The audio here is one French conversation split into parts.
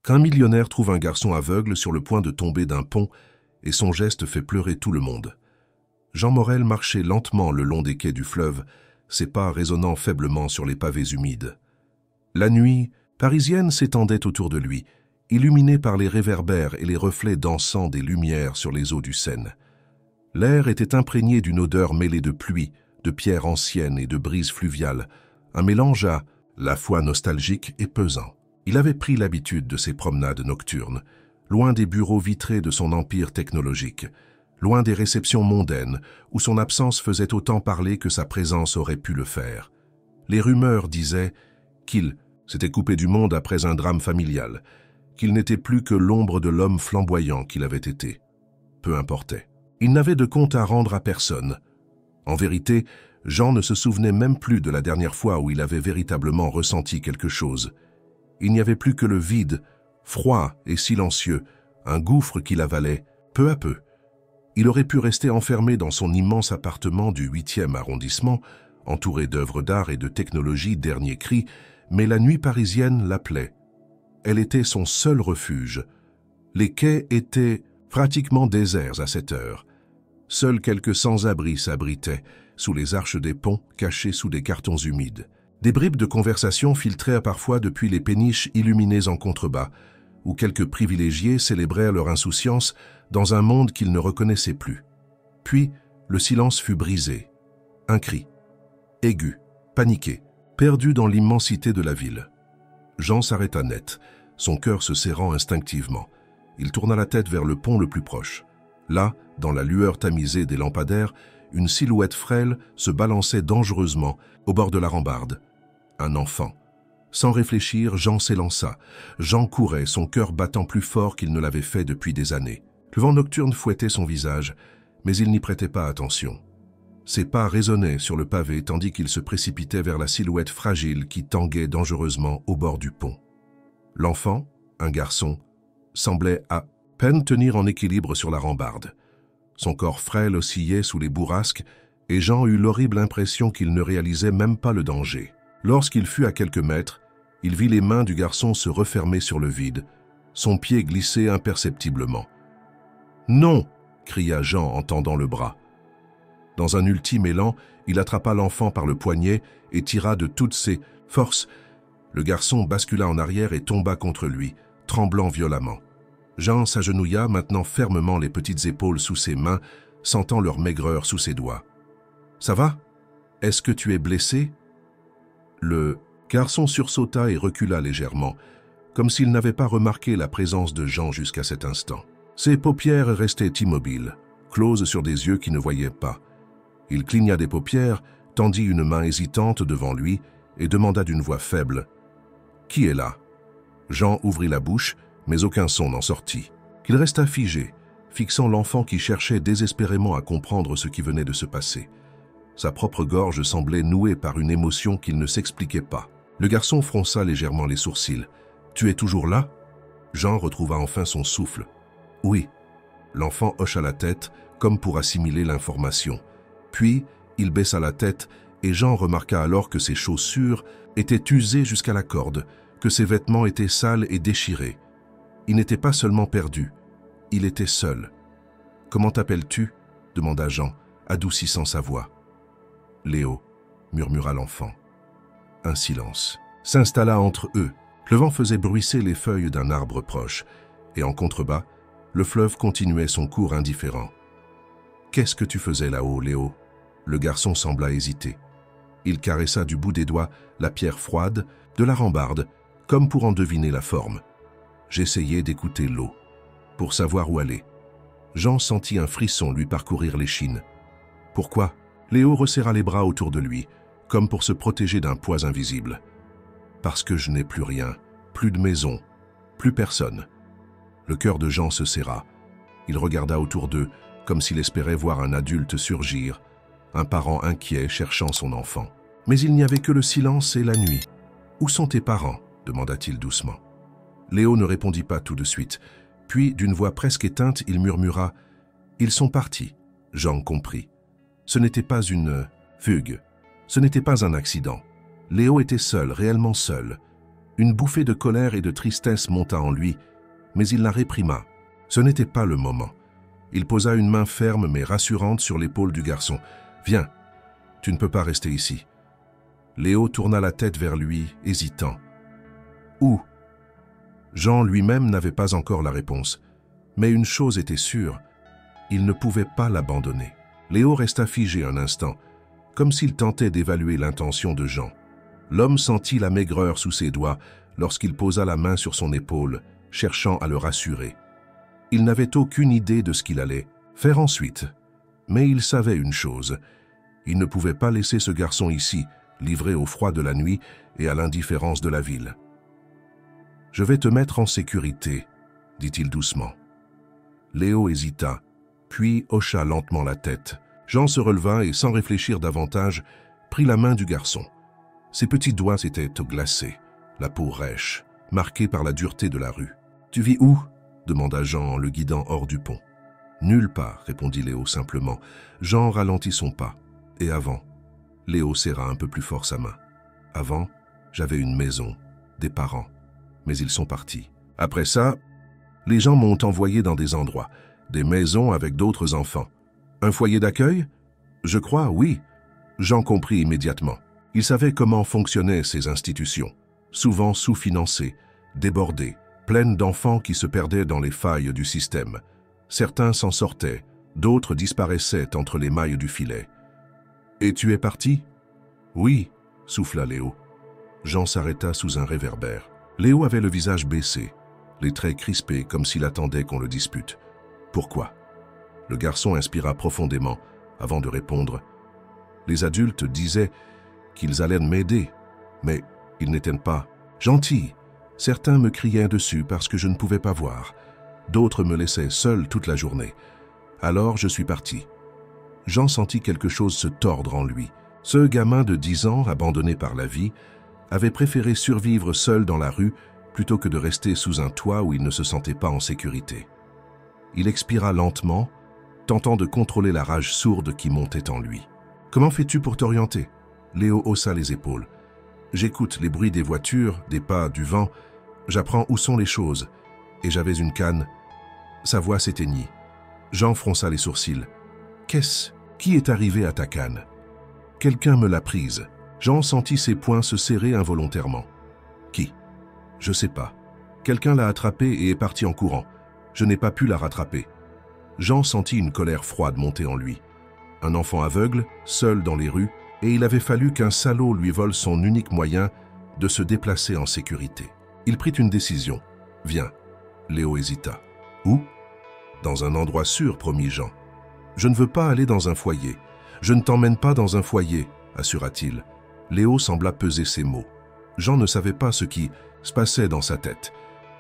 qu'un millionnaire trouve un garçon aveugle sur le point de tomber d'un pont et son geste fait pleurer tout le monde. Jean Morel marchait lentement le long des quais du fleuve, ses pas résonnant faiblement sur les pavés humides. La nuit parisienne s'étendait autour de lui, illuminée par les réverbères et les reflets dansants des lumières sur les eaux du Seine. L'air était imprégné d'une odeur mêlée de pluie, de pierres anciennes et de brise fluviale, un mélange à la fois nostalgique et pesant. Il avait pris l'habitude de ces promenades nocturnes, loin des bureaux vitrés de son empire technologique, loin des réceptions mondaines où son absence faisait autant parler que sa présence aurait pu le faire. Les rumeurs disaient qu'il s'était coupé du monde après un drame familial, qu'il n'était plus que l'ombre de l'homme flamboyant qu'il avait été. Peu importait. Il n'avait de compte à rendre à personne. En vérité, Jean ne se souvenait même plus de la dernière fois où il avait véritablement ressenti quelque chose. Il n'y avait plus que le vide, froid et silencieux, un gouffre qu'il avalait, peu à peu. Il aurait pu rester enfermé dans son immense appartement du 8e arrondissement, entouré d'œuvres d'art et de technologie dernier cri, mais la nuit parisienne l'appelait. Elle était son seul refuge. Les quais étaient pratiquement déserts à cette heure. Seuls quelques sans-abri s'abritaient, sous les arches des ponts, cachés sous des cartons humides. Des bribes de conversation filtraient parfois depuis les péniches illuminées en contrebas, où quelques privilégiés célébrèrent leur insouciance dans un monde qu'ils ne reconnaissaient plus. Puis, le silence fut brisé. Un cri, aigu, paniqué, perdu dans l'immensité de la ville. Jean s'arrêta net, son cœur se serrant instinctivement. Il tourna la tête vers le pont le plus proche. Là, dans la lueur tamisée des lampadaires, une silhouette frêle se balançait dangereusement au bord de la rambarde. Un enfant. Sans réfléchir, Jean s'élança. Jean courait, son cœur battant plus fort qu'il ne l'avait fait depuis des années. Le vent nocturne fouettait son visage, mais il n'y prêtait pas attention. Ses pas résonnaient sur le pavé tandis qu'il se précipitait vers la silhouette fragile qui tanguait dangereusement au bord du pont. L'enfant, un garçon, semblait à peine tenir en équilibre sur la rambarde. Son corps frêle oscillait sous les bourrasques et Jean eut l'horrible impression qu'il ne réalisait même pas le danger. Lorsqu'il fut à quelques mètres, il vit les mains du garçon se refermer sur le vide, son pied glisser imperceptiblement. « Non !» cria Jean en tendant le bras. Dans un ultime élan, il attrapa l'enfant par le poignet et tira de toutes ses forces. Le garçon bascula en arrière et tomba contre lui, tremblant violemment. Jean s'agenouilla, maintenant fermement les petites épaules sous ses mains, sentant leur maigreur sous ses doigts. « Ça va? Est-ce que tu es blessé ?» Le garçon sursauta et recula légèrement, comme s'il n'avait pas remarqué la présence de Jean jusqu'à cet instant. Ses paupières restaient immobiles, closes sur des yeux qui ne voyaient pas. Il cligna des paupières, tendit une main hésitante devant lui et demanda d'une voix faible « Qui est là ?» Jean ouvrit la bouche, mais aucun son n'en sortit. Il resta figé, fixant l'enfant qui cherchait désespérément à comprendre ce qui venait de se passer. Sa propre gorge semblait nouée par une émotion qu'il ne s'expliquait pas. Le garçon fronça légèrement les sourcils. « Tu es toujours là ?» Jean retrouva enfin son souffle. « Oui. » L'enfant hocha la tête, comme pour assimiler l'information. Puis, il baissa la tête et Jean remarqua alors que ses chaussures étaient usées jusqu'à la corde, que ses vêtements étaient sales et déchirés. Il n'était pas seulement perdu, il était seul. « Comment t'appelles-tu » demanda Jean, adoucissant sa voix. « Léo » murmura l'enfant. Un silence s'installa entre eux. Le vent faisait bruisser les feuilles d'un arbre proche, et en contrebas, le fleuve continuait son cours indifférent. « Qu'est-ce que tu faisais là-haut, Léo » Le garçon sembla hésiter. Il caressa du bout des doigts la pierre froide de la rambarde, comme pour en deviner la forme. J'essayais d'écouter l'eau, pour savoir où aller. Jean sentit un frisson lui parcourir l'échine. « Pourquoi » Léo resserra les bras autour de lui, comme pour se protéger d'un poids invisible. « Parce que je n'ai plus rien, plus de maison, plus personne. » Le cœur de Jean se serra. Il regarda autour d'eux, comme s'il espérait voir un adulte surgir, un parent inquiet cherchant son enfant. Mais il n'y avait que le silence et la nuit. « Où sont tes parents » demanda-t-il doucement. Léo ne répondit pas tout de suite. Puis, d'une voix presque éteinte, il murmura « Ils sont partis. » Jean comprit. Ce n'était pas une fugue. Ce n'était pas un accident. Léo était seul, réellement seul. Une bouffée de colère et de tristesse monta en lui, mais il la réprima. Ce n'était pas le moment. Il posa une main ferme mais rassurante sur l'épaule du garçon. « Viens, tu ne peux pas rester ici. » Léo tourna la tête vers lui, hésitant. « Où ?» Jean lui-même n'avait pas encore la réponse. Mais une chose était sûre, il ne pouvait pas l'abandonner. Léo resta figé un instant, comme s'il tentait d'évaluer l'intention de Jean. L'homme sentit la maigreur sous ses doigts lorsqu'il posa la main sur son épaule, cherchant à le rassurer. Il n'avait aucune idée de ce qu'il allait faire ensuite. Mais il savait une chose, il ne pouvait pas laisser ce garçon ici, livré au froid de la nuit et à l'indifférence de la ville. « Je vais te mettre en sécurité, » dit-il doucement. Léo hésita, puis hocha lentement la tête. Jean se releva et, sans réfléchir davantage, prit la main du garçon. Ses petits doigts étaient glacés, la peau rêche, marquée par la dureté de la rue. « Tu vis où ?» demanda Jean en le guidant hors du pont. « Nulle part, répondit Léo simplement. Jean ralentit son pas. « Et avant ?» Léo serra un peu plus fort sa main. « Avant, j'avais une maison, des parents, mais ils sont partis. Après ça, les gens m'ont envoyé dans des endroits, des maisons avec d'autres enfants. Un foyer d'accueil? Je crois, oui. » Jean comprit immédiatement. Il savait comment fonctionnaient ces institutions, souvent sous-financées, débordées, pleines d'enfants qui se perdaient dans les failles du système. Certains s'en sortaient, d'autres disparaissaient entre les mailles du filet. « Et tu es parti ?»« Oui, » souffla Léo. Jean s'arrêta sous un réverbère. Léo avait le visage baissé, les traits crispés comme s'il attendait qu'on le dispute. « Pourquoi ?» Le garçon inspira profondément avant de répondre. « Les adultes disaient qu'ils allaient m'aider, mais ils n'étaient pas gentils. Certains me criaient dessus parce que je ne pouvais pas voir. D'autres me laissaient seul toute la journée. Alors je suis parti. » Jean sentit quelque chose se tordre en lui. Ce gamin de 10 ans, abandonné par la vie, avait préféré survivre seul dans la rue plutôt que de rester sous un toit où il ne se sentait pas en sécurité. Il expira lentement, tentant de contrôler la rage sourde qui montait en lui. « Comment fais-tu pour t'orienter » Léo haussa les épaules. « J'écoute les bruits des voitures, des pas, du vent. J'apprends où sont les choses. Et j'avais une canne. » Sa voix s'éteignit. Jean fronça les sourcils. « Qu'est-ce? Qui est arrivé à ta canne ?»« Quelqu'un me l'a prise. » Jean sentit ses poings se serrer involontairement. « Qui? » ?»« Je sais pas. Quelqu'un l'a attrapée et est parti en courant. Je n'ai pas pu la rattraper. » Jean sentit une colère froide monter en lui. Un enfant aveugle, seul dans les rues, et il avait fallu qu'un salaud lui vole son unique moyen de se déplacer en sécurité. Il prit une décision. « Viens. » Léo hésita. « Où ?»« Dans un endroit sûr, promit Jean. »« Je ne veux pas aller dans un foyer. Je ne t'emmène pas dans un foyer, assura-t-il. » Léo sembla peser ses mots. Jean ne savait pas ce qui se passait dans sa tête.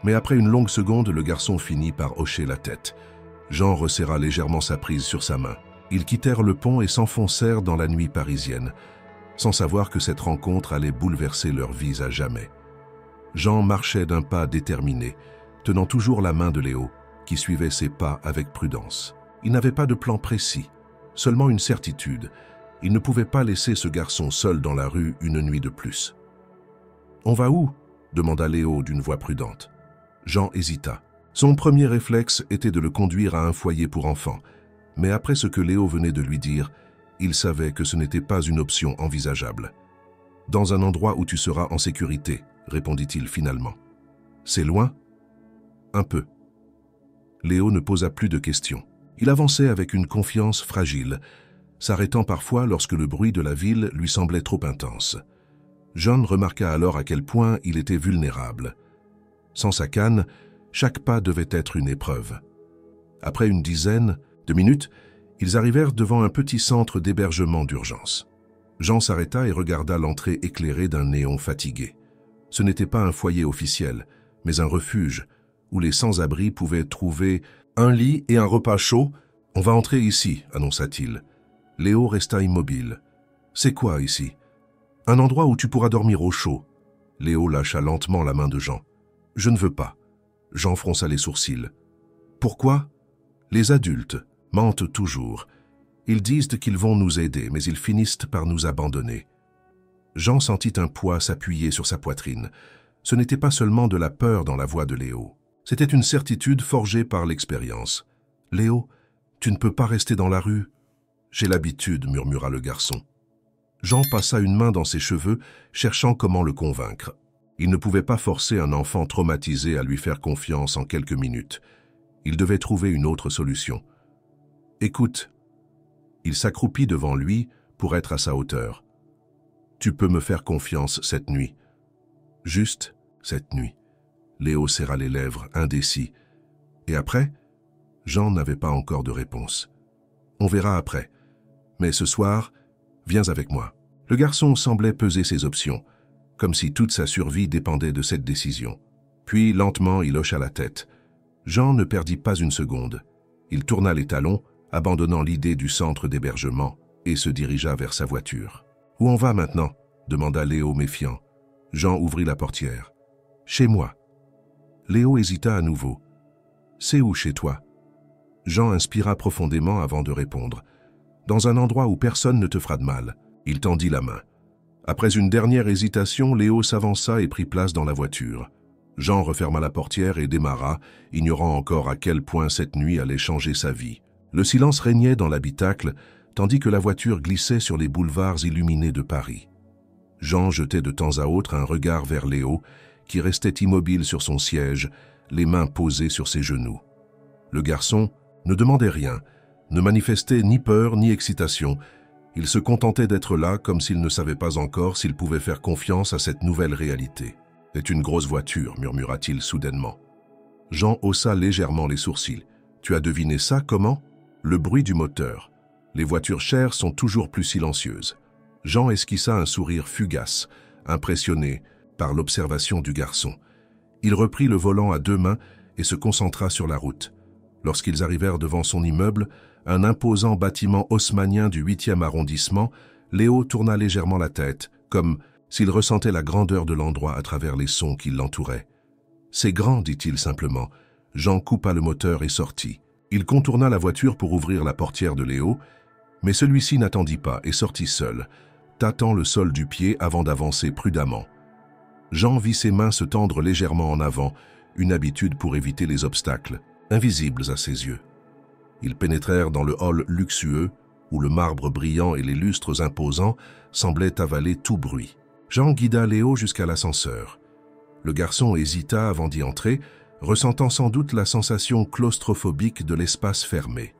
Mais après une longue seconde, le garçon finit par hocher la tête. Jean resserra légèrement sa prise sur sa main. Ils quittèrent le pont et s'enfoncèrent dans la nuit parisienne, sans savoir que cette rencontre allait bouleverser leurs vies à jamais. Jean marchait d'un pas déterminé, tenant toujours la main de Léo, qui suivait ses pas avec prudence. Il n'avait pas de plan précis, seulement une certitude. Il ne pouvait pas laisser ce garçon seul dans la rue une nuit de plus. « On va où ?» demanda Léo d'une voix prudente. Jean hésita. Son premier réflexe était de le conduire à un foyer pour enfants, mais après ce que Léo venait de lui dire, il savait que ce n'était pas une option envisageable. « Dans un endroit où tu seras en sécurité, » répondit-il finalement. « C'est loin ?»« Un peu. » Léo ne posa plus de questions. Il avançait avec une confiance fragile, s'arrêtant parfois lorsque le bruit de la ville lui semblait trop intense. John remarqua alors à quel point il était vulnérable. Sans sa canne, chaque pas devait être une épreuve. Après une dizaine de minutes, ils arrivèrent devant un petit centre d'hébergement d'urgence. Jean s'arrêta et regarda l'entrée éclairée d'un néon fatigué. Ce n'était pas un foyer officiel, mais un refuge où les sans-abri pouvaient trouver un lit et un repas chaud. « On va entrer ici », annonça-t-il. Léo resta immobile. « C'est quoi ici ?»« Un endroit où tu pourras dormir au chaud. » Léo lâcha lentement la main de Jean. « Je ne veux pas. » Jean fronça les sourcils. « Pourquoi ?»« Les adultes mentent toujours. Ils disent qu'ils vont nous aider, mais ils finissent par nous abandonner. » Jean sentit un poids s'appuyer sur sa poitrine. Ce n'était pas seulement de la peur dans la voix de Léo. C'était une certitude forgée par l'expérience. « Léo, tu ne peux pas rester dans la rue. »« J'ai l'habitude, » murmura le garçon. Jean passa une main dans ses cheveux, cherchant comment le convaincre. Il ne pouvait pas forcer un enfant traumatisé à lui faire confiance en quelques minutes. Il devait trouver une autre solution. « Écoute. » Il s'accroupit devant lui pour être à sa hauteur. « Tu peux me faire confiance cette nuit. » Juste cette nuit. Léo serra les lèvres, indécis. Et après? Jean n'avait pas encore de réponse. On verra après. Mais ce soir, viens avec moi. Le garçon semblait peser ses options, comme si toute sa survie dépendait de cette décision. Puis, lentement, il hocha la tête. Jean ne perdit pas une seconde. Il tourna les talons, abandonnant l'idée du centre d'hébergement, et se dirigea vers sa voiture. « Où on va maintenant ?» demanda Léo méfiant. Jean ouvrit la portière. « Chez moi. » Léo hésita à nouveau. « C'est où chez toi ?» Jean inspira profondément avant de répondre. « Dans un endroit où personne ne te fera de mal. » Il tendit la main. Après une dernière hésitation, Léo s'avança et prit place dans la voiture. Jean referma la portière et démarra, ignorant encore à quel point cette nuit allait changer sa vie. Le silence régnait dans l'habitacle, tandis que la voiture glissait sur les boulevards illuminés de Paris. Jean jetait de temps à autre un regard vers Léo, qui restait immobile sur son siège, les mains posées sur ses genoux. Le garçon ne demandait rien, ne manifestait ni peur ni excitation. Il se contentait d'être là comme s'il ne savait pas encore s'il pouvait faire confiance à cette nouvelle réalité. « C'est une grosse voiture », murmura-t-il soudainement. Jean haussa légèrement les sourcils. « Tu as deviné ça comment ?» Le bruit du moteur. Les voitures chères sont toujours plus silencieuses. Jean esquissa un sourire fugace, impressionné par l'observation du garçon. Il reprit le volant à deux mains et se concentra sur la route. Lorsqu'ils arrivèrent devant son immeuble, un imposant bâtiment haussmannien du 8e arrondissement, Léo tourna légèrement la tête, comme s'il ressentait la grandeur de l'endroit à travers les sons qui l'entouraient. « C'est grand », dit-il simplement. Jean coupa le moteur et sortit. Il contourna la voiture pour ouvrir la portière de Léo, mais celui-ci n'attendit pas et sortit seul, tâtant le sol du pied avant d'avancer prudemment. Jean vit ses mains se tendre légèrement en avant, une habitude pour éviter les obstacles, invisibles à ses yeux. Ils pénétrèrent dans le hall luxueux, où le marbre brillant et les lustres imposants semblaient avaler tout bruit. Jean guida Léo jusqu'à l'ascenseur. Le garçon hésita avant d'y entrer, ressentant sans doute la sensation claustrophobique de l'espace fermé.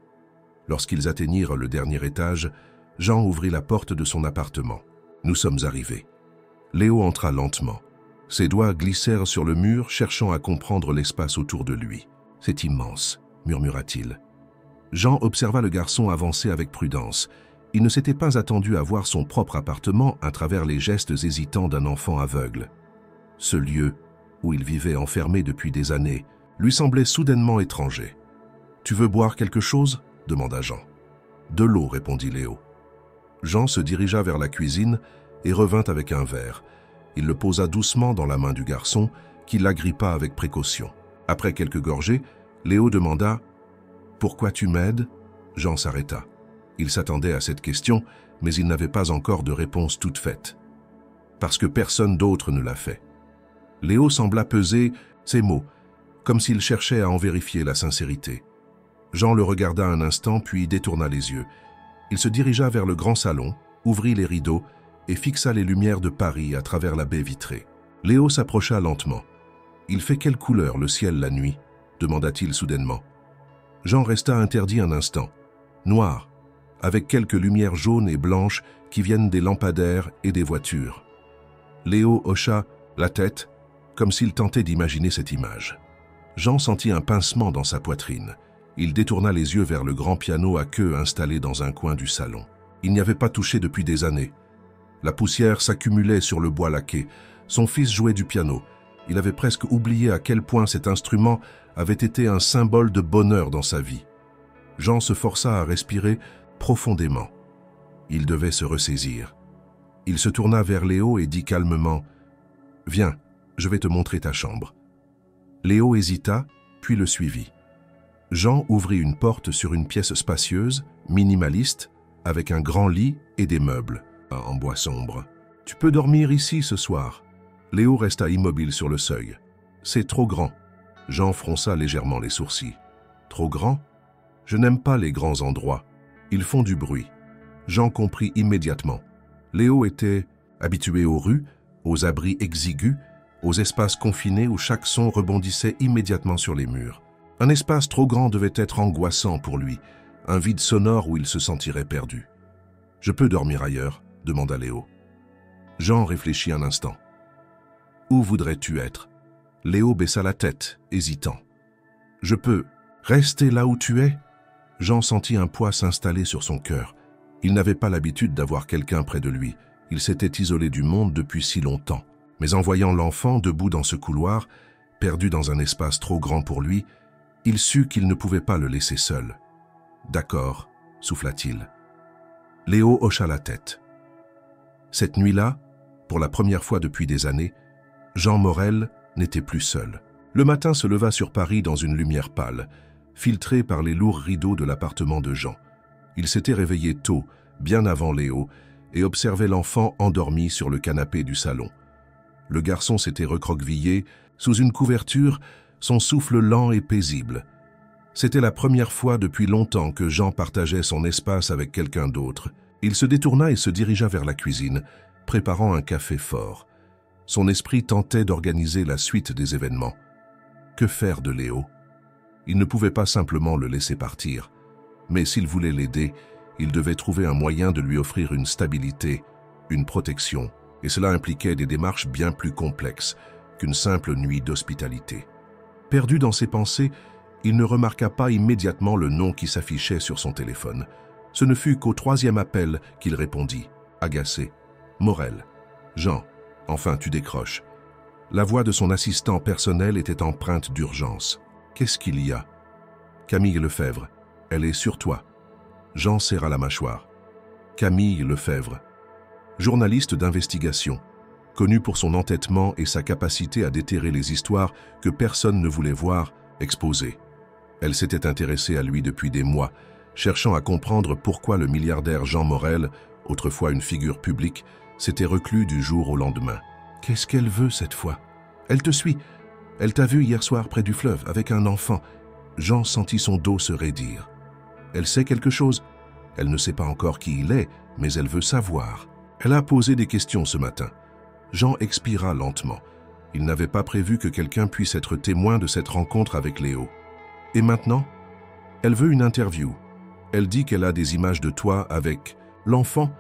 Lorsqu'ils atteignirent le dernier étage, Jean ouvrit la porte de son appartement. « Nous sommes arrivés. » Léo entra lentement. Ses doigts glissèrent sur le mur, cherchant à comprendre l'espace autour de lui. « C'est immense », murmura-t-il. Jean observa le garçon avancer avec prudence. Il ne s'était pas attendu à voir son propre appartement à travers les gestes hésitants d'un enfant aveugle. Ce lieu, où il vivait enfermé depuis des années, lui semblait soudainement étranger. « Tu veux boire quelque chose ?» demanda Jean. « De l'eau » répondit Léo. Jean se dirigea vers la cuisine et revint avec un verre. Il le posa doucement dans la main du garçon, qui l'agrippa avec précaution. Après quelques gorgées, Léo demanda « Pourquoi tu m'aides ?» Jean s'arrêta. Il s'attendait à cette question, mais il n'avait pas encore de réponse toute faite. « Parce que personne d'autre ne l'a fait. » Léo sembla peser ces mots, comme s'il cherchait à en vérifier la sincérité. Jean le regarda un instant, puis détourna les yeux. Il se dirigea vers le grand salon, ouvrit les rideaux et fixa les lumières de Paris à travers la baie vitrée. Léo s'approcha lentement. « Il fait quelle couleur le ciel la nuit ?» demanda-t-il soudainement. Jean resta interdit un instant. « Noir, avec quelques lumières jaunes et blanches qui viennent des lampadaires et des voitures. » Léo hocha la tête, comme s'il tentait d'imaginer cette image. Jean sentit un pincement dans sa poitrine. Il détourna les yeux vers le grand piano à queue installé dans un coin du salon. Il n'y avait pas touché depuis des années. La poussière s'accumulait sur le bois laqué. Son fils jouait du piano. Il avait presque oublié à quel point cet instrument avait été un symbole de bonheur dans sa vie. Jean se força à respirer profondément. Il devait se ressaisir. Il se tourna vers Léo et dit calmement « Viens, je vais te montrer ta chambre. » Léo hésita, puis le suivit. Jean ouvrit une porte sur une pièce spacieuse, minimaliste, avec un grand lit et des meubles, en bois sombre. « Tu peux dormir ici ce soir. » Léo resta immobile sur le seuil. « C'est trop grand. » Jean fronça légèrement les sourcils. « Trop grand? Je n'aime pas les grands endroits. Ils font du bruit. » Jean comprit immédiatement. Léo était habitué aux rues, aux abris exigus, aux espaces confinés où chaque son rebondissait immédiatement sur les murs. Un espace trop grand devait être angoissant pour lui, un vide sonore où il se sentirait perdu. « Je peux dormir ailleurs ?» demanda Léo. Jean réfléchit un instant. « Où voudrais-tu être ?» Léo baissa la tête, hésitant. « Je peux rester là où tu es ?» Jean sentit un poids s'installer sur son cœur. Il n'avait pas l'habitude d'avoir quelqu'un près de lui. Il s'était isolé du monde depuis si longtemps. Mais en voyant l'enfant debout dans ce couloir, perdu dans un espace trop grand pour lui, il sut qu'il ne pouvait pas le laisser seul. « D'accord » souffla-t-il. Léo hocha la tête. Cette nuit-là, pour la première fois depuis des années, Jean Morel n'était plus seul. Le matin se leva sur Paris dans une lumière pâle, filtrée par les lourds rideaux de l'appartement de Jean. Il s'était réveillé tôt, bien avant Léo, et observait l'enfant endormi sur le canapé du salon. Le garçon s'était recroquevillé, sous une couverture, son souffle lent et paisible. C'était la première fois depuis longtemps que Jean partageait son espace avec quelqu'un d'autre. Il se détourna et se dirigea vers la cuisine, préparant un café fort. Son esprit tentait d'organiser la suite des événements. Que faire de Léo? Il ne pouvait pas simplement le laisser partir. Mais s'il voulait l'aider, il devait trouver un moyen de lui offrir une stabilité, une protection, et cela impliquait des démarches bien plus complexes qu'une simple nuit d'hospitalité. Perdu dans ses pensées, il ne remarqua pas immédiatement le nom qui s'affichait sur son téléphone. Ce ne fut qu'au 3e appel qu'il répondit, agacé. « Morel. Jean. Enfin, tu décroches. » La voix de son assistant personnel était empreinte d'urgence. « Qu'est-ce qu'il y a ?»« Camille Lefebvre. Elle est sur toi. » Jean serra la mâchoire. Camille Lefebvre. Journaliste d'investigation, connu pour son entêtement et sa capacité à déterrer les histoires que personne ne voulait voir exposées. Elle s'était intéressée à lui depuis des mois, cherchant à comprendre pourquoi le milliardaire Jean Morel, autrefois une figure publique, s'était reclus du jour au lendemain. Qu'est-ce qu'elle veut cette fois? Elle te suit. Elle t'a vu hier soir près du fleuve avec un enfant. Jean sentit son dos se raidir. Elle sait quelque chose. Elle ne sait pas encore qui il est, mais elle veut savoir. Elle a posé des questions ce matin. Jean expira lentement. Il n'avait pas prévu que quelqu'un puisse être témoin de cette rencontre avec Léo. Et maintenant? Elle veut une interview. Elle dit qu'elle a des images de toi avec l'enfant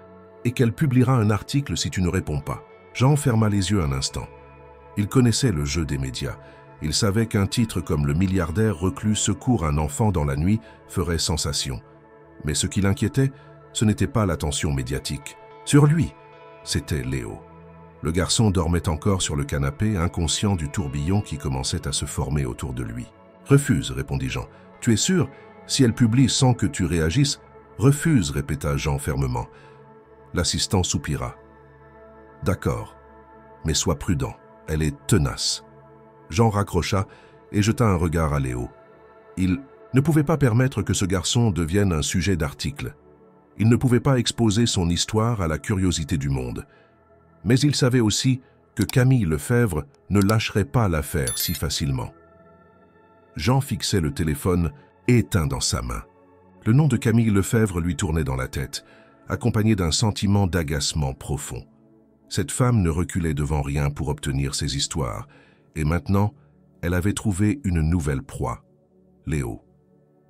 et qu'elle publiera un article si tu ne réponds pas. Jean ferma les yeux un instant. Il connaissait le jeu des médias. Il savait qu'un titre comme le milliardaire reclus secourt un enfant dans la nuit ferait sensation. Mais ce qui l'inquiétait, ce n'était pas l'attention médiatique. Sur lui, c'était Léo. Le garçon dormait encore sur le canapé, inconscient du tourbillon qui commençait à se former autour de lui. « Refuse, répondit Jean. « Tu es sûr? Si elle publie sans que tu réagisses, refuse, répéta Jean fermement. L'assistant soupira. « D'accord, mais sois prudent, elle est tenace. » Jean raccrocha et jeta un regard à Léo. Il ne pouvait pas permettre que ce garçon devienne un sujet d'article. Il ne pouvait pas exposer son histoire à la curiosité du monde. Mais il savait aussi que Camille Lefebvre ne lâcherait pas l'affaire si facilement. Jean fixait le téléphone éteint dans sa main. Le nom de Camille Lefebvre lui tournait dans la tête, accompagné d'un sentiment d'agacement profond. Cette femme ne reculait devant rien pour obtenir ses histoires, et maintenant, elle avait trouvé une nouvelle proie, Léo.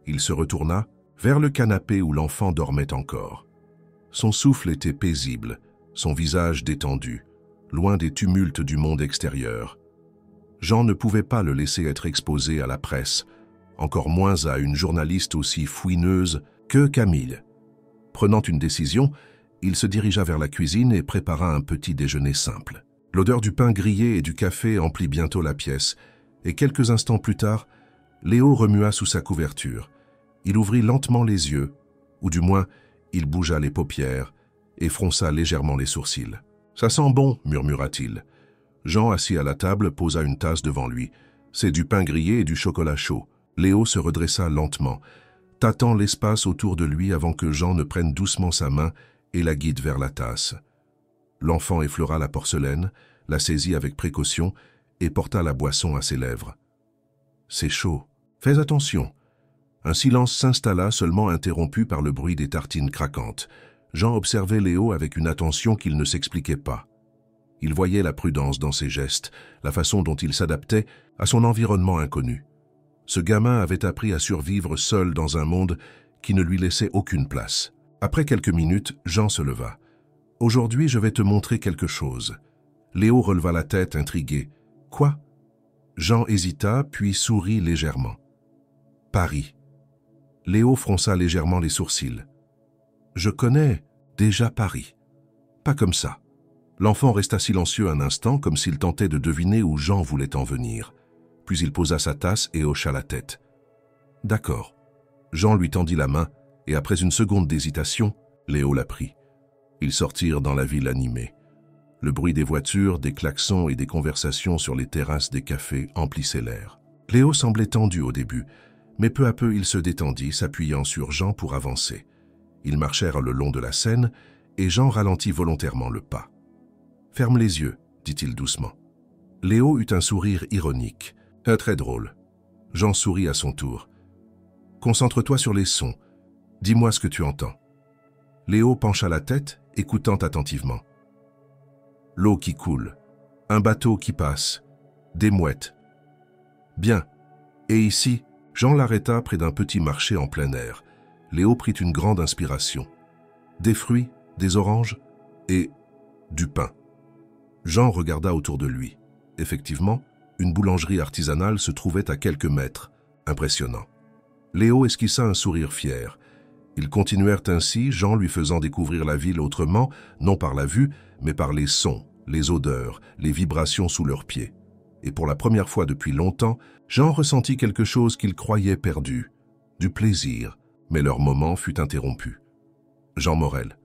Il se retourna vers le canapé où l'enfant dormait encore. Son souffle était paisible, son visage détendu, loin des tumultes du monde extérieur. Jean ne pouvait pas le laisser être exposé à la presse, encore moins à une journaliste aussi fouineuse que Camille. Prenant une décision, il se dirigea vers la cuisine et prépara un petit déjeuner simple. L'odeur du pain grillé et du café emplit bientôt la pièce, et quelques instants plus tard, Léo remua sous sa couverture. Il ouvrit lentement les yeux, ou du moins, il bougea les paupières et fronça légèrement les sourcils. « Ça sent bon », murmura-t-il. Jean, assis à la table, posa une tasse devant lui. C'est du pain grillé et du chocolat chaud. Léo se redressa lentement, tâtant l'espace autour de lui avant que Jean ne prenne doucement sa main et la guide vers la tasse. L'enfant effleura la porcelaine, la saisit avec précaution et porta la boisson à ses lèvres. « C'est chaud. Fais attention. » Un silence s'installa, seulement interrompu par le bruit des tartines craquantes. Jean observait Léo avec une attention qu'il ne s'expliquait pas. Il voyait la prudence dans ses gestes, la façon dont il s'adaptait à son environnement inconnu. Ce gamin avait appris à survivre seul dans un monde qui ne lui laissait aucune place. Après quelques minutes, Jean se leva. « Aujourd'hui, je vais te montrer quelque chose. » Léo releva la tête, intrigué. « Quoi ?» Jean hésita, puis sourit légèrement. « Paris. » Léo fronça légèrement les sourcils. « Je connais déjà Paris. » Pas comme ça. L'enfant resta silencieux un instant, comme s'il tentait de deviner où Jean voulait en venir. Puis il posa sa tasse et hocha la tête. « D'accord. » Jean lui tendit la main, et après une seconde d'hésitation, Léo la prit. Ils sortirent dans la ville animée. Le bruit des voitures, des klaxons et des conversations sur les terrasses des cafés emplissait l'air. Léo semblait tendu au début, mais peu à peu il se détendit, s'appuyant sur Jean pour avancer. Ils marchèrent le long de la Seine, et Jean ralentit volontairement le pas. « Ferme les yeux, » dit-il doucement. Léo eut un sourire ironique. « Très drôle. » Jean sourit à son tour. « Concentre-toi sur les sons. Dis-moi ce que tu entends. » Léo pencha la tête, écoutant attentivement. L'eau qui coule, un bateau qui passe, des mouettes. Bien. Et ici, Jean l'arrêta près d'un petit marché en plein air. Léo prit une grande inspiration. Des fruits, des oranges et du pain. Jean regarda autour de lui. Effectivement, une boulangerie artisanale se trouvait à quelques mètres. Impressionnant. Léo esquissa un sourire fier. Ils continuèrent ainsi, Jean lui faisant découvrir la ville autrement, non par la vue, mais par les sons, les odeurs, les vibrations sous leurs pieds. Et pour la première fois depuis longtemps, Jean ressentit quelque chose qu'il croyait perdu, du plaisir, mais leur moment fut interrompu. Jean Morel.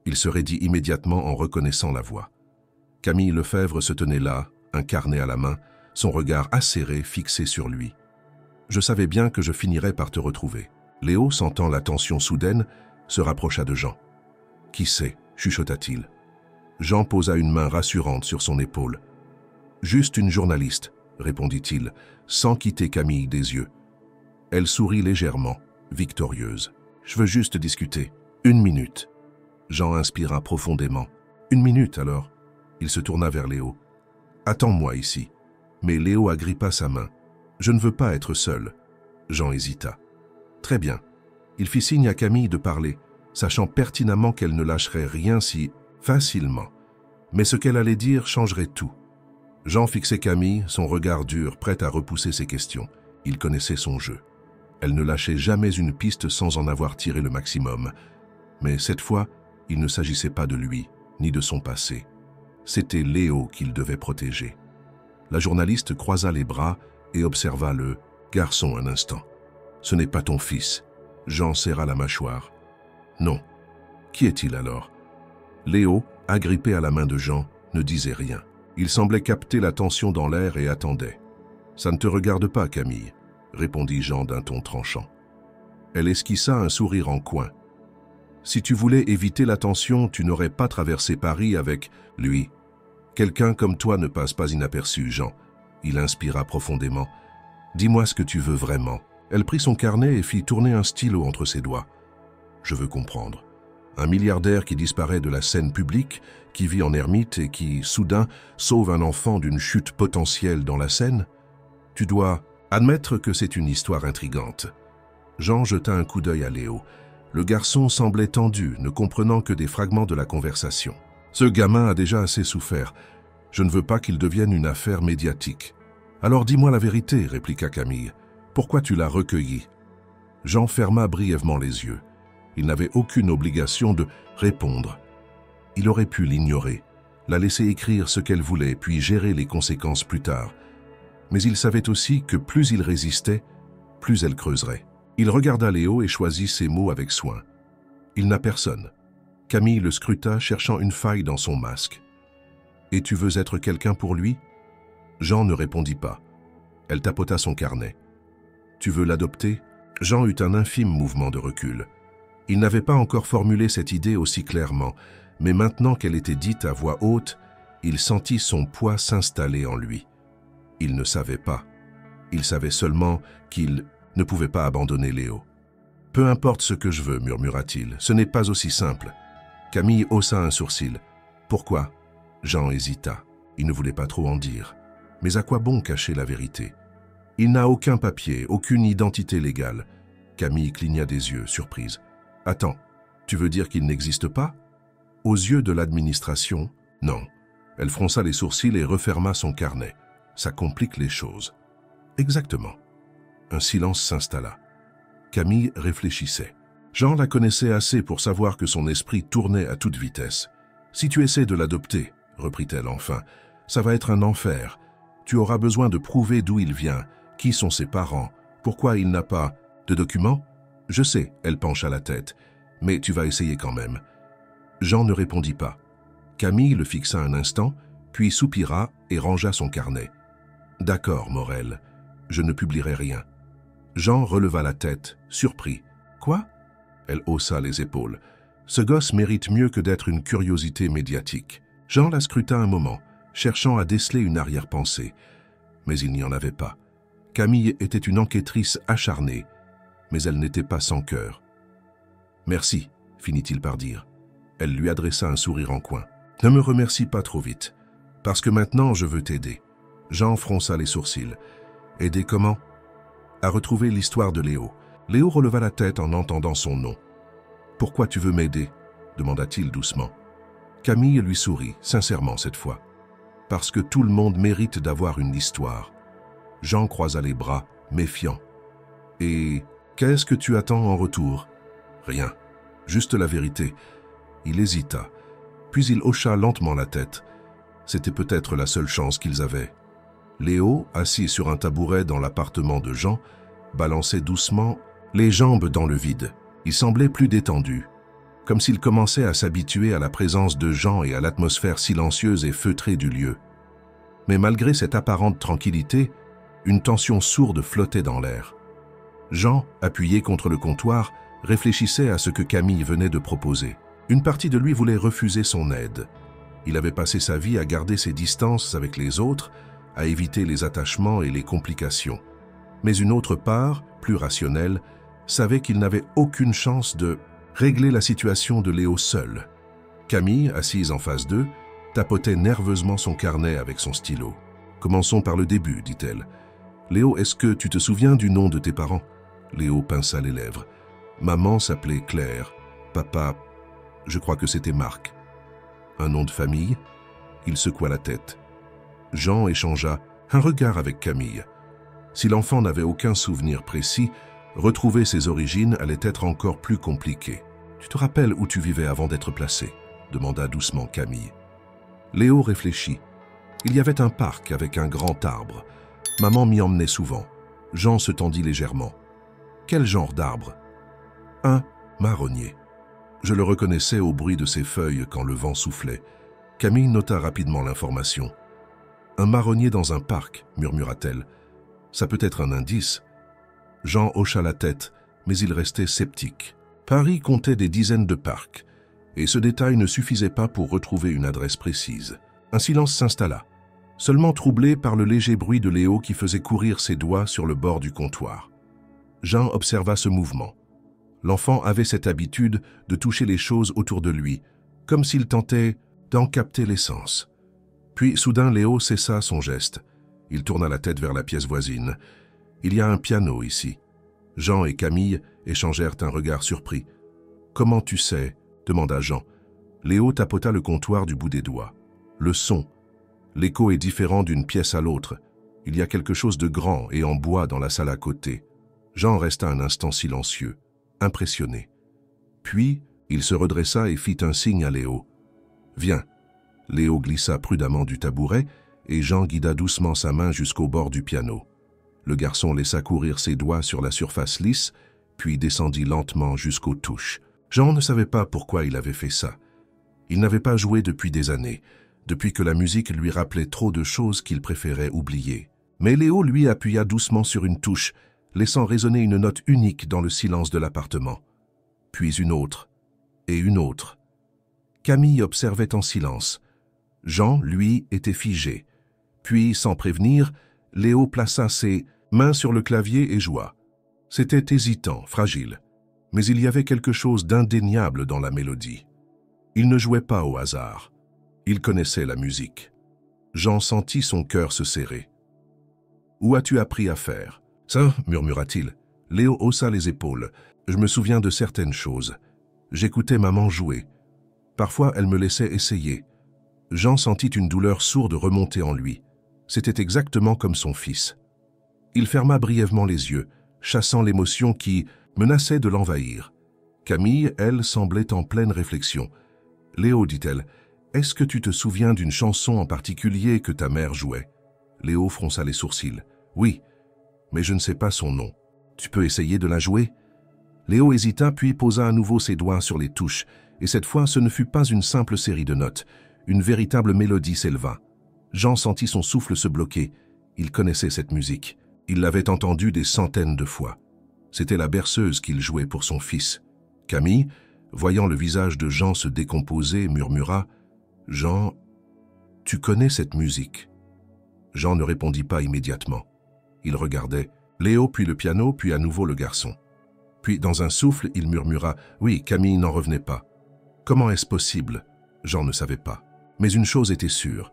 Il se raidit immédiatement en reconnaissant la voix. Camille Lefebvre se tenait là, un carnet à la main, son regard acéré fixé sur lui. « Je savais bien que je finirais par te retrouver. » Léo, sentant la tension soudaine, se rapprocha de Jean. « Qui c'est » chuchota-t-il. Jean posa une main rassurante sur son épaule. « Juste une journaliste » répondit-il, sans quitter Camille des yeux. Elle sourit légèrement, victorieuse. « Je veux juste discuter. 1 minute. » Jean inspira profondément. « 1 minute alors ?» Il se tourna vers Léo. « Attends-moi ici. » Mais Léo agrippa sa main. « Je ne veux pas être seul. » Jean hésita. « Très bien. » Il fit signe à Camille de parler, sachant pertinemment qu'elle ne lâcherait rien si facilement. Mais ce qu'elle allait dire changerait tout. Jean fixait Camille, son regard dur, prêt à repousser ses questions. Il connaissait son jeu. Elle ne lâchait jamais une piste sans en avoir tiré le maximum. Mais cette fois, il ne s'agissait pas de lui, ni de son passé. C'était Léo qu'il devait protéger. La journaliste croisa les bras et observa le garçon un instant. « Ce n'est pas ton fils. » Jean serra la mâchoire. « Non. Qui est-il alors ?» Léo, agrippé à la main de Jean, ne disait rien. Il semblait capter la tension dans l'air et attendait. « Ça ne te regarde pas, Camille, » répondit Jean d'un ton tranchant. Elle esquissa un sourire en coin. « Si tu voulais éviter la tension, tu n'aurais pas traversé Paris avec lui. Quelqu'un comme toi ne passe pas inaperçu, Jean. » Il inspira profondément. « Dis-moi ce que tu veux vraiment. » Elle prit son carnet et fit tourner un stylo entre ses doigts. « Je veux comprendre. Un milliardaire qui disparaît de la scène publique, qui vit en ermite et qui, soudain, sauve un enfant d'une chute potentielle dans la Seine? Tu dois admettre que c'est une histoire intrigante. » Jean jeta un coup d'œil à Léo. Le garçon semblait tendu, ne comprenant que des fragments de la conversation. « Ce gamin a déjà assez souffert. Je ne veux pas qu'il devienne une affaire médiatique. »« Alors dis-moi la vérité, » répliqua Camille. « Pourquoi tu l'as recueilli ?» Jean ferma brièvement les yeux. Il n'avait aucune obligation de répondre. Il aurait pu l'ignorer, la laisser écrire ce qu'elle voulait, puis gérer les conséquences plus tard. Mais il savait aussi que plus il résistait, plus elle creuserait. Il regarda Léo et choisit ses mots avec soin. « Il n'a personne. » Camille le scruta, cherchant une faille dans son masque. « Et tu veux être quelqu'un pour lui ?» Jean ne répondit pas. Elle tapota son carnet. « Tu veux l'adopter ?» Jean eut un infime mouvement de recul. Il n'avait pas encore formulé cette idée aussi clairement, mais maintenant qu'elle était dite à voix haute, Il sentit son poids s'installer en lui. Il ne savait pas. Il savait seulement qu'il ne pouvait pas abandonner Léo. « Peu importe ce que je veux, murmura-t-il, ce n'est pas aussi simple. » Camille haussa un sourcil. « Pourquoi ?» Jean hésita. Il ne voulait pas trop en dire. Mais à quoi bon cacher la vérité? Il n'a aucun papier, aucune identité légale. Camille cligna des yeux, surprise. « Attends, tu veux dire qu'il n'existe pas ?» Aux yeux de l'administration, non. Elle fronça les sourcils et referma son carnet. Ça complique les choses. Exactement. Un silence s'installa. Camille réfléchissait. Jean la connaissait assez pour savoir que son esprit tournait à toute vitesse. « Si tu essaies de l'adopter, reprit-elle enfin, ça va être un enfer. Tu auras besoin de prouver d'où il vient, qui sont ses parents, pourquoi il n'a pas de documents. Je sais, elle pencha la tête, mais tu vas essayer quand même. » Jean ne répondit pas. Camille le fixa un instant, puis soupira et rangea son carnet. « D'accord, Morel, je ne publierai rien. » Jean releva la tête, surpris. « Quoi ?» Elle haussa les épaules. « Ce gosse mérite mieux que d'être une curiosité médiatique. » Jean la scruta un moment, cherchant à déceler une arrière-pensée. Mais il n'y en avait pas. Camille était une enquêtrice acharnée, mais elle n'était pas sans cœur. « Merci, finit-il par dire. Elle lui adressa un sourire en coin. « Ne me remercie pas trop vite, parce que maintenant je veux t'aider. » Jean fronça les sourcils. « Aider comment ?»« À retrouver l'histoire de Léo. » Léo releva la tête en entendant son nom. « Pourquoi tu veux m'aider ?» demanda-t-il doucement. Camille lui sourit, sincèrement cette fois. « Parce que tout le monde mérite d'avoir une histoire. » Jean croisa les bras, méfiant. « Et qu'est-ce que tu attends en retour ?»« Rien, juste la vérité. » Il hésita, puis il hocha lentement la tête. C'était peut-être la seule chance qu'ils avaient. Léo, assis sur un tabouret dans l'appartement de Jean, balançait doucement les jambes dans le vide. Il semblait plus détendu, comme s'il commençait à s'habituer à la présence de Jean et à l'atmosphère silencieuse et feutrée du lieu. Mais malgré cette apparente tranquillité, une tension sourde flottait dans l'air. Jean, appuyé contre le comptoir, réfléchissait à ce que Camille venait de proposer. Une partie de lui voulait refuser son aide. Il avait passé sa vie à garder ses distances avec les autres, à éviter les attachements et les complications. Mais une autre part, plus rationnelle, savait qu'il n'avait aucune chance de régler la situation de Léo seul. Camille, assise en face d'eux, tapotait nerveusement son carnet avec son stylo. « Commençons par le début, dit-elle. Léo, est-ce que tu te souviens du nom de tes parents ?» Léo pinça les lèvres. « Maman s'appelait Claire. Papa, je crois que c'était Marc. » Un nom de famille? Il secoua la tête. Jean échangea un regard avec Camille. Si l'enfant n'avait aucun souvenir précis, retrouver ses origines allait être encore plus compliqué. « Tu te rappelles où tu vivais avant d'être placé ?» demanda doucement Camille. Léo réfléchit. Il y avait un parc avec un grand arbre. Maman m'y emmenait souvent. Jean se tendit légèrement. « Quel genre d'arbre ?»« Un marronnier. » Je le reconnaissais au bruit de ses feuilles quand le vent soufflait. Camille nota rapidement l'information. « Un marronnier dans un parc, murmura-t-elle. Ça peut être un indice. » Jean hocha la tête, mais il restait sceptique. Paris comptait des dizaines de parcs, et ce détail ne suffisait pas pour retrouver une adresse précise. Un silence s'installa, seulement troublé par le léger bruit de Léo qui faisait courir ses doigts sur le bord du comptoir. Jean observa ce mouvement. L'enfant avait cette habitude de toucher les choses autour de lui, comme s'il tentait d'en capter l'essence. Puis soudain Léo cessa son geste. Il tourna la tête vers la pièce voisine. « Il y a un piano ici. » Jean et Camille échangèrent un regard surpris. « Comment tu sais ?» demanda Jean. Léo tapota le comptoir du bout des doigts. « Le son. L'écho est différent d'une pièce à l'autre. Il y a quelque chose de grand et en bois dans la salle à côté. » Jean resta un instant silencieux, impressionné. Puis, il se redressa et fit un signe à Léo. « Viens. » Léo glissa prudemment du tabouret et Jean guida doucement sa main jusqu'au bord du piano. Le garçon laissa courir ses doigts sur la surface lisse, puis descendit lentement jusqu'aux touches. Jean ne savait pas pourquoi il avait fait ça. Il n'avait pas joué depuis des années, depuis que la musique lui rappelait trop de choses qu'il préférait oublier. Mais Léo lui appuya doucement sur une touche, laissant résonner une note unique dans le silence de l'appartement. Puis une autre, et une autre. Camille observait en silence. Jean, lui, était figé. Puis, sans prévenir, Léo plaça ses mains sur le clavier et joua. C'était hésitant, fragile, mais il y avait quelque chose d'indéniable dans la mélodie. Il ne jouait pas au hasard. Il connaissait la musique. Jean sentit son cœur se serrer. « Où as-tu appris à faire ?»« Ça, murmura-t-il. » Léo haussa les épaules. « Je me souviens de certaines choses. J'écoutais maman jouer. Parfois, elle me laissait essayer. » Jean sentit une douleur sourde remonter en lui. C'était exactement comme son fils. Il ferma brièvement les yeux, chassant l'émotion qui menaçait de l'envahir. Camille, elle, semblait en pleine réflexion. « Léo, dit-elle, est-ce que tu te souviens d'une chanson en particulier que ta mère jouait ?» Léo fronça les sourcils. « Oui, mais je ne sais pas son nom. Tu peux essayer de la jouer ?» Léo hésita puis posa à nouveau ses doigts sur les touches, et cette fois ce ne fut pas une simple série de notes. Une véritable mélodie s'éleva. Jean sentit son souffle se bloquer. Il connaissait cette musique. Il l'avait entendue des centaines de fois. C'était la berceuse qu'il jouait pour son fils. Camille, voyant le visage de Jean se décomposer, murmura « Jean, tu connais cette musique ?» Jean ne répondit pas immédiatement. Il regardait Léo, puis le piano, puis à nouveau le garçon. Puis, dans un souffle, il murmura « Oui, Camille n'en revenait pas. » Comment est-ce possible? Jean ne savait pas. Mais une chose était sûre.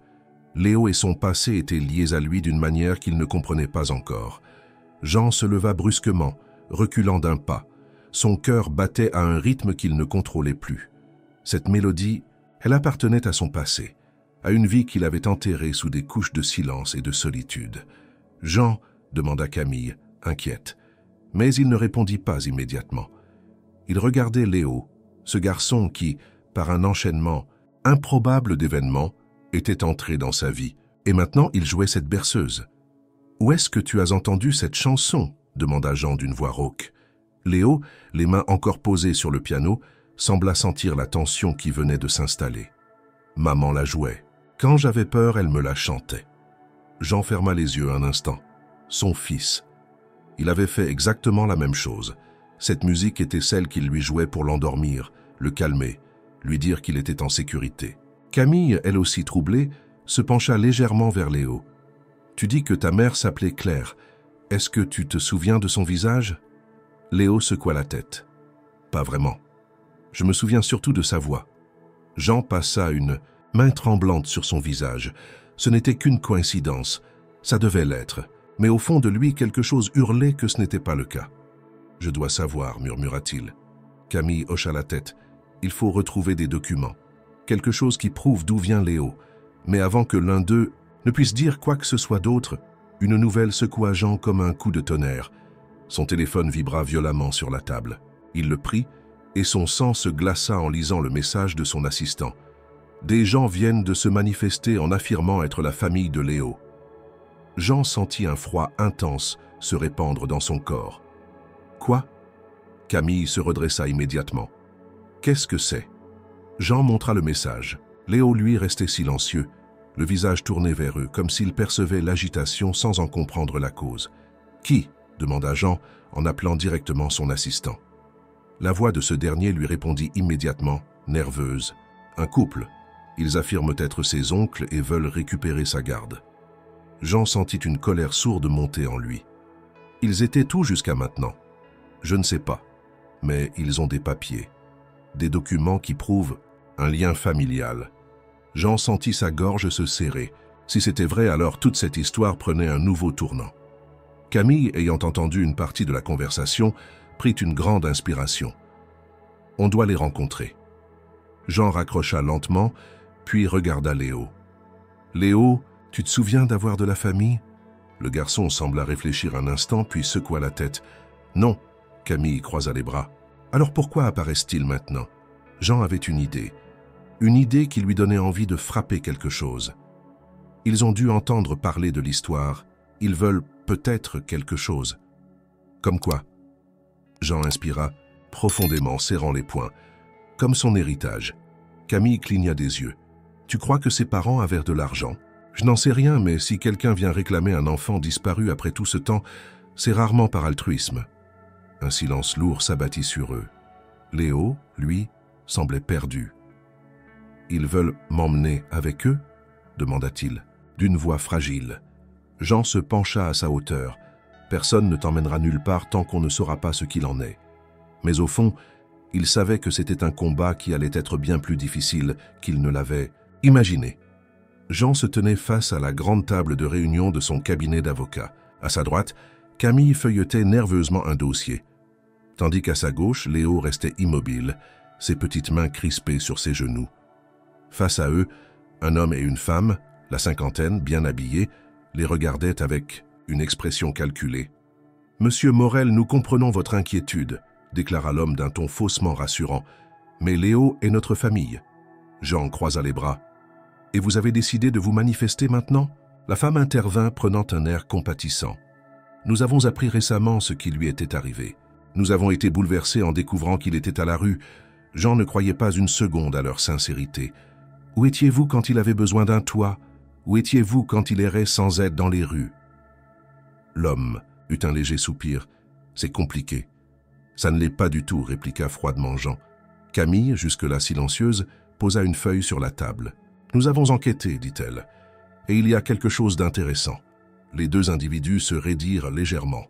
Léo et son passé étaient liés à lui d'une manière qu'il ne comprenait pas encore. Jean se leva brusquement, reculant d'un pas. Son cœur battait à un rythme qu'il ne contrôlait plus. Cette mélodie, elle appartenait à son passé, à une vie qu'il avait enterrée sous des couches de silence et de solitude. « Jean ?» demanda Camille, inquiète. Mais il ne répondit pas immédiatement. Il regardait Léo, ce garçon qui, par un enchaînement improbable d'événements, était entré dans sa vie. Et maintenant, il jouait cette berceuse. « Où est-ce que tu as entendu cette chanson ?» demanda Jean d'une voix rauque. Léo, les mains encore posées sur le piano, sembla sentir la tension qui venait de s'installer. Maman la jouait. Quand j'avais peur, elle me la chantait. Jean ferma les yeux un instant. Son fils. Il avait fait exactement la même chose. Cette musique était celle qu'il lui jouait pour l'endormir, le calmer, lui dire qu'il était en sécurité. Camille, elle aussi troublée, se pencha légèrement vers Léo. « Tu dis que ta mère s'appelait Claire. Est-ce que tu te souviens de son visage ?» Léo secoua la tête. « Pas vraiment. Je me souviens surtout de sa voix. » Jean passa une main tremblante sur son visage. Ce n'était qu'une coïncidence. Ça devait l'être. Mais au fond de lui, quelque chose hurlait que ce n'était pas le cas. « Je dois savoir, » murmura-t-il. Camille hocha la tête. « Il faut retrouver des documents. Quelque chose qui prouve d'où vient Léo. » Mais avant que l'un d'eux ne puisse dire quoi que ce soit d'autre, une nouvelle secoua Jean comme un coup de tonnerre. Son téléphone vibra violemment sur la table. Il le prit et son sang se glaça en lisant le message de son assistant. « Des gens viennent de se manifester en affirmant être la famille de Léo. » Jean sentit un froid intense se répandre dans son corps. « Quoi ?» Camille se redressa immédiatement. « Qu'est-ce que c'est ?» Jean montra le message. Léo, lui, restait silencieux, le visage tourné vers eux, comme s'il percevait l'agitation sans en comprendre la cause. « Qui ?» demanda Jean, en appelant directement son assistant. La voix de ce dernier lui répondit immédiatement, nerveuse. « Un couple. Ils affirment être ses oncles et veulent récupérer sa garde. » Jean sentit une colère sourde monter en lui. « Ils étaient où jusqu'à maintenant ? Je ne sais pas, mais ils ont des papiers, des documents qui prouvent un lien familial. » Jean sentit sa gorge se serrer. Si c'était vrai, alors toute cette histoire prenait un nouveau tournant. Camille, ayant entendu une partie de la conversation, prit une grande inspiration. « On doit les rencontrer. » Jean raccrocha lentement, puis regarda Léo. « Léo, tu te souviens d'avoir de la famille ?» Le garçon sembla réfléchir un instant, puis secoua la tête. « Non. » Camille croisa les bras. « Alors pourquoi apparaissent-ils maintenant ?» Jean avait une idée qui lui donnait envie de frapper quelque chose. Ils ont dû entendre parler de l'histoire. Ils veulent peut-être quelque chose. Comme quoi? Jean inspira, profondément, serrant les poings. Comme son héritage. Camille cligna des yeux. « Tu crois que ses parents avaient de l'argent? Je n'en sais rien, mais si quelqu'un vient réclamer un enfant disparu après tout ce temps, c'est rarement par altruisme. » Un silence lourd s'abattit sur eux. Léo, lui, semblait perdu. « Ils veulent m'emmener avec eux ?» demanda-t-il, d'une voix fragile. Jean se pencha à sa hauteur. Personne ne t'emmènera nulle part tant qu'on ne saura pas ce qu'il en est. Mais au fond, il savait que c'était un combat qui allait être bien plus difficile qu'il ne l'avait imaginé. Jean se tenait face à la grande table de réunion de son cabinet d'avocat. À sa droite, Camille feuilletait nerveusement un dossier, tandis qu'à sa gauche, Léo restait immobile, ses petites mains crispées sur ses genoux. Face à eux, un homme et une femme, la cinquantaine, bien habillés, les regardaient avec une expression calculée. « Monsieur Morel, nous comprenons votre inquiétude », déclara l'homme d'un ton faussement rassurant. « Mais Léo est notre famille. » Jean croisa les bras. « Et vous avez décidé de vous manifester maintenant ?» La femme intervint, prenant un air compatissant. « Nous avons appris récemment ce qui lui était arrivé. Nous avons été bouleversés en découvrant qu'il était à la rue. Jean ne croyait pas une seconde à leur sincérité. Où étiez-vous quand il avait besoin d'un toit? Où étiez-vous quand il errait sans aide dans les rues ?» L'homme eut un léger soupir. « C'est compliqué. »« Ça ne l'est pas du tout, » répliqua froidement Jean. Camille, jusque-là silencieuse, posa une feuille sur la table. « Nous avons enquêté, dit-elle, et il y a quelque chose d'intéressant. » Les deux individus se raidirent légèrement.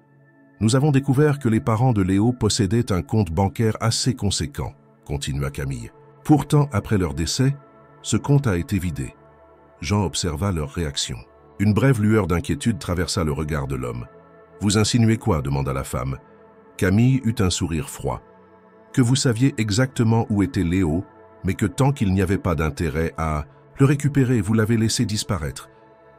« Nous avons découvert que les parents de Léo possédaient un compte bancaire assez conséquent, » continua Camille. « Pourtant, après leur décès, ce compte a été vidé. » Jean observa leur réaction. Une brève lueur d'inquiétude traversa le regard de l'homme. « Vous insinuez quoi » demanda la femme. Camille eut un sourire froid. « Que vous saviez exactement où était Léo, mais que tant qu'il n'y avait pas d'intérêt à le récupérer, vous l'avez laissé disparaître. »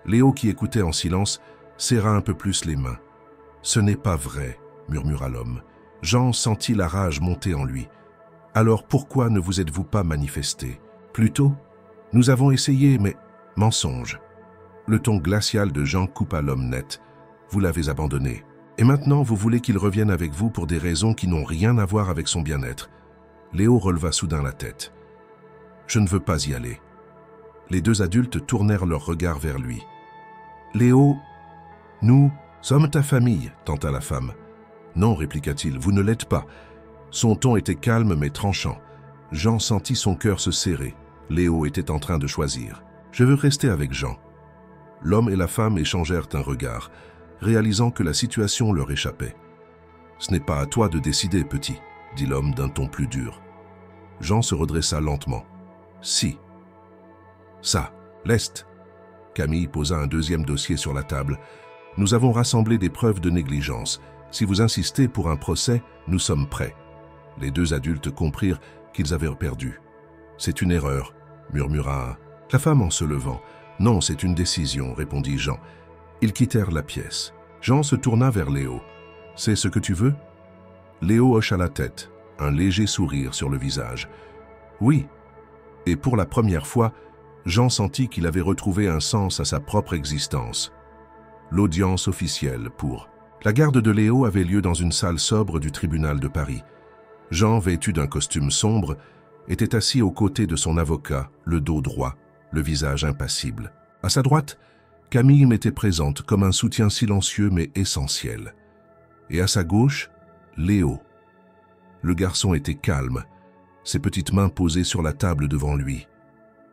Léo, qui écoutait en silence, serra un peu plus les mains. « Ce n'est pas vrai, » murmura l'homme. Jean sentit la rage monter en lui. « Alors pourquoi ne vous êtes-vous pas manifesté? Plus tôt? Nous avons essayé, mais... mensonge. » Le ton glacial de Jean coupa l'homme net. « Vous l'avez abandonné. Et maintenant, vous voulez qu'il revienne avec vous pour des raisons qui n'ont rien à voir avec son bien-être. » Léo releva soudain la tête. « Je ne veux pas y aller. » Les deux adultes tournèrent leur regard vers lui. « Léo, nous sommes ta famille, » tenta la femme. « Non, » répliqua-t-il, « vous ne l'êtes pas. » Son ton était calme mais tranchant. Jean sentit son cœur se serrer. Léo était en train de choisir. « Je veux rester avec Jean. » L'homme et la femme échangèrent un regard, réalisant que la situation leur échappait. « Ce n'est pas à toi de décider, petit, » dit l'homme d'un ton plus dur. Jean se redressa lentement. « Si. » « Ça, l'Est. » Camille posa un deuxième dossier sur la table. « Nous avons rassemblé des preuves de négligence. Si vous insistez pour un procès, nous sommes prêts. » Les deux adultes comprirent qu'ils avaient perdu. « C'est une erreur, » murmura la femme en se levant. « Non, c'est une décision, » répondit Jean. Ils quittèrent la pièce. Jean se tourna vers Léo. « C'est ce que tu veux ?» Léo hocha la tête, un léger sourire sur le visage. « Oui. » Et pour la première fois, Jean sentit qu'il avait retrouvé un sens à sa propre existence. L'audience officielle pour... La garde de Léo avait lieu dans une salle sobre du tribunal de Paris. Jean, vêtu d'un costume sombre, était assis aux côtés de son avocat, le dos droit, le visage impassible. À sa droite, Camille m'était présente comme un soutien silencieux mais essentiel. Et à sa gauche, Léo. Le garçon était calme, ses petites mains posées sur la table devant lui.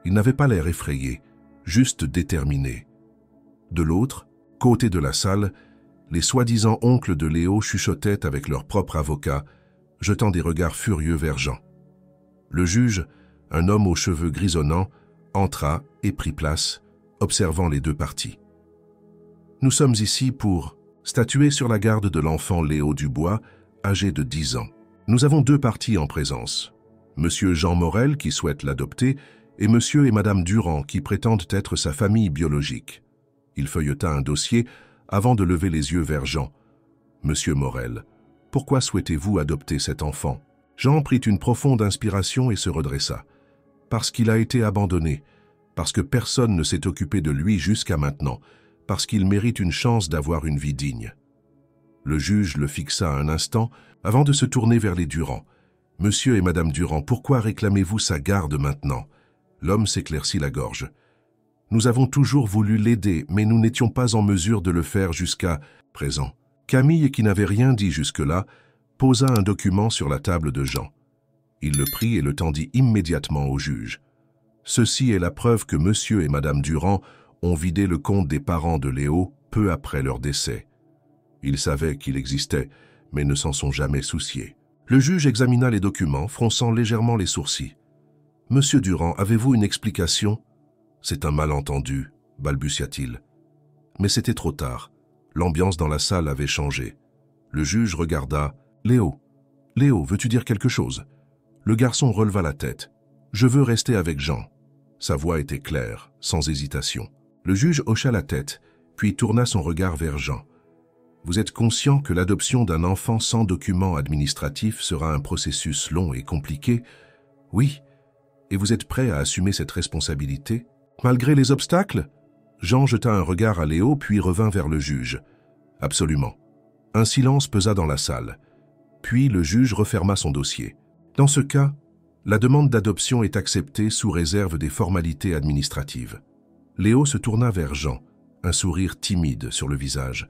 Il n'avait pas l'air effrayé, juste déterminé. De l'autre, côté de la salle, les soi-disant oncles de Léo chuchotaient avec leur propre avocat, jetant des regards furieux vers Jean. Le juge, un homme aux cheveux grisonnants, entra et prit place, observant les deux parties. « Nous sommes ici pour statuer sur la garde de l'enfant Léo Dubois, âgé de 10 ans. Nous avons deux parties en présence. Monsieur Jean Morel, qui souhaite l'adopter, et Monsieur et Madame Durand, qui prétendent être sa famille biologique. » Il feuilleta un dossier avant de lever les yeux vers Jean. « Monsieur Morel, pourquoi souhaitez-vous adopter cet enfant ?» Jean prit une profonde inspiration et se redressa. « Parce qu'il a été abandonné, parce que personne ne s'est occupé de lui jusqu'à maintenant, parce qu'il mérite une chance d'avoir une vie digne. » Le juge le fixa un instant avant de se tourner vers les Durand. « Monsieur et Madame Durand, pourquoi réclamez-vous sa garde maintenant ?» L'homme s'éclaircit la gorge. « Nous avons toujours voulu l'aider, mais nous n'étions pas en mesure de le faire jusqu'à présent. » Camille, qui n'avait rien dit jusque-là, posa un document sur la table de Jean. Il le prit et le tendit immédiatement au juge. Ceci est la preuve que Monsieur et Madame Durand ont vidé le compte des parents de Léo peu après leur décès. Ils savaient qu'il existait, mais ne s'en sont jamais souciés. Le juge examina les documents, fronçant légèrement les sourcils. « Monsieur Durand, avez-vous une explication ?»« C'est un malentendu, » balbutia-t-il. Mais c'était trop tard. L'ambiance dans la salle avait changé. Le juge regarda. « Léo, veux-tu dire quelque chose ?» Le garçon releva la tête. « Je veux rester avec Jean. » Sa voix était claire, sans hésitation. Le juge hocha la tête, puis tourna son regard vers Jean. « Vous êtes conscient que l'adoption d'un enfant sans document administratif sera un processus long et compliqué ? Oui. Et vous êtes prêt à assumer cette responsabilité ? Malgré les obstacles ?» Jean jeta un regard à Léo, puis revint vers le juge. « Absolument. » Un silence pesa dans la salle. Puis le juge referma son dossier. « Dans ce cas, la demande d'adoption est acceptée sous réserve des formalités administratives. » Léo se tourna vers Jean, un sourire timide sur le visage.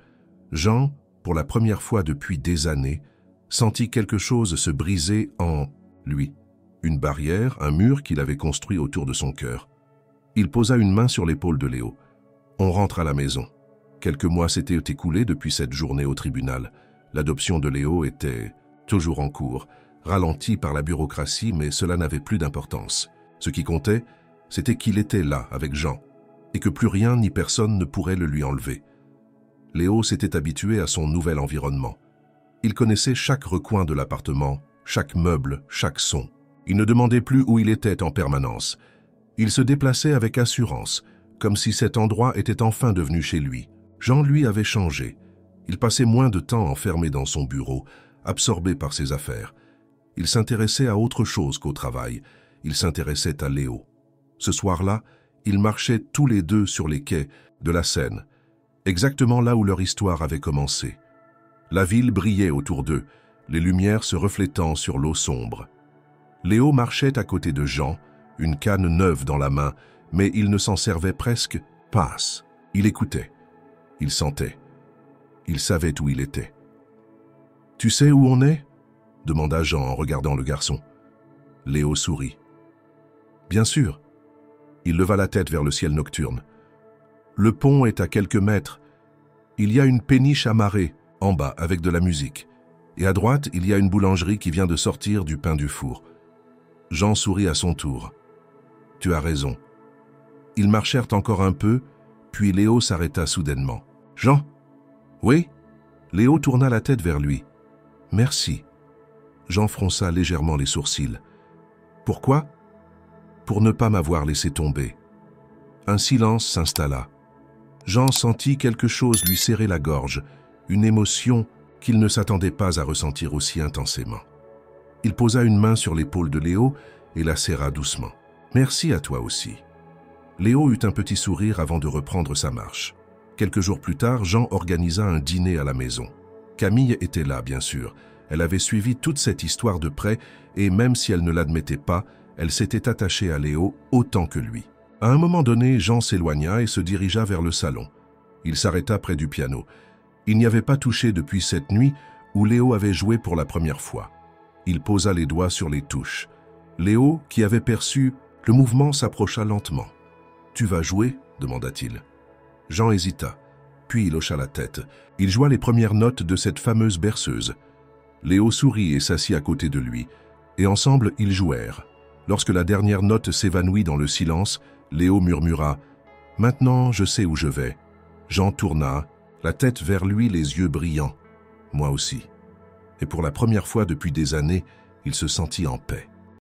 Jean, pour la première fois depuis des années, sentit quelque chose se briser en lui. Une barrière, un mur qu'il avait construit autour de son cœur. Il posa une main sur l'épaule de Léo. On rentre à la maison. Quelques mois s'étaient écoulés depuis cette journée au tribunal. L'adoption de Léo était toujours en cours, ralentie par la bureaucratie, mais cela n'avait plus d'importance. Ce qui comptait, c'était qu'il était là avec Jean, et que plus rien ni personne ne pourrait le lui enlever. Léo s'était habitué à son nouvel environnement. Il connaissait chaque recoin de l'appartement, chaque meuble, chaque son. Il ne demandait plus où il était en permanence. Il se déplaçait avec assurance, comme si cet endroit était enfin devenu chez lui. Jean, lui, avait changé. Il passait moins de temps enfermé dans son bureau, absorbé par ses affaires. Il s'intéressait à autre chose qu'au travail. Il s'intéressait à Léo. Ce soir-là, ils marchaient tous les deux sur les quais de la Seine, exactement là où leur histoire avait commencé. La ville brillait autour d'eux, les lumières se reflétant sur l'eau sombre. Léo marchait à côté de Jean, une canne neuve dans la main, mais il ne s'en servait presque pas. Il écoutait. Il sentait. Il savait où il était. « Tu sais où on est ?» demanda Jean en regardant le garçon. Léo sourit. « Bien sûr. » Il leva la tête vers le ciel nocturne. « Le pont est à quelques mètres. Il y a une péniche amarrée, en bas, avec de la musique. Et à droite, il y a une boulangerie qui vient de sortir du pain du four. » Jean sourit à son tour. « Tu as raison. » Ils marchèrent encore un peu, puis Léo s'arrêta soudainement. « Jean ?» ?»« Oui ?» Léo tourna la tête vers lui. « Merci. » Jean fronça légèrement les sourcils. « Pourquoi ? » ?»« Pour ne pas m'avoir laissé tomber. » Un silence s'installa. Jean sentit quelque chose lui serrer la gorge, une émotion qu'il ne s'attendait pas à ressentir aussi intensément. Il posa une main sur l'épaule de Léo et la serra doucement. « Merci à toi aussi. » Léo eut un petit sourire avant de reprendre sa marche. Quelques jours plus tard, Jean organisa un dîner à la maison. Camille était là, bien sûr. Elle avait suivi toute cette histoire de près et même si elle ne l'admettait pas, elle s'était attachée à Léo autant que lui. À un moment donné, Jean s'éloigna et se dirigea vers le salon. Il s'arrêta près du piano. Il n'y avait pas touché depuis cette nuit où Léo avait joué pour la première fois. Il posa les doigts sur les touches. Léo, qui avait perçu, le mouvement s'approcha lentement. « Tu vas jouer ?» demanda-t-il. Jean hésita, puis il hocha la tête. Il joua les premières notes de cette fameuse berceuse. Léo sourit et s'assit à côté de lui, et ensemble ils jouèrent. Lorsque la dernière note s'évanouit dans le silence, Léo murmura « Maintenant, je sais où je vais. » Jean tourna, la tête vers lui, les yeux brillants. Moi aussi. Et pour la première fois depuis des années, il se sentit en paix.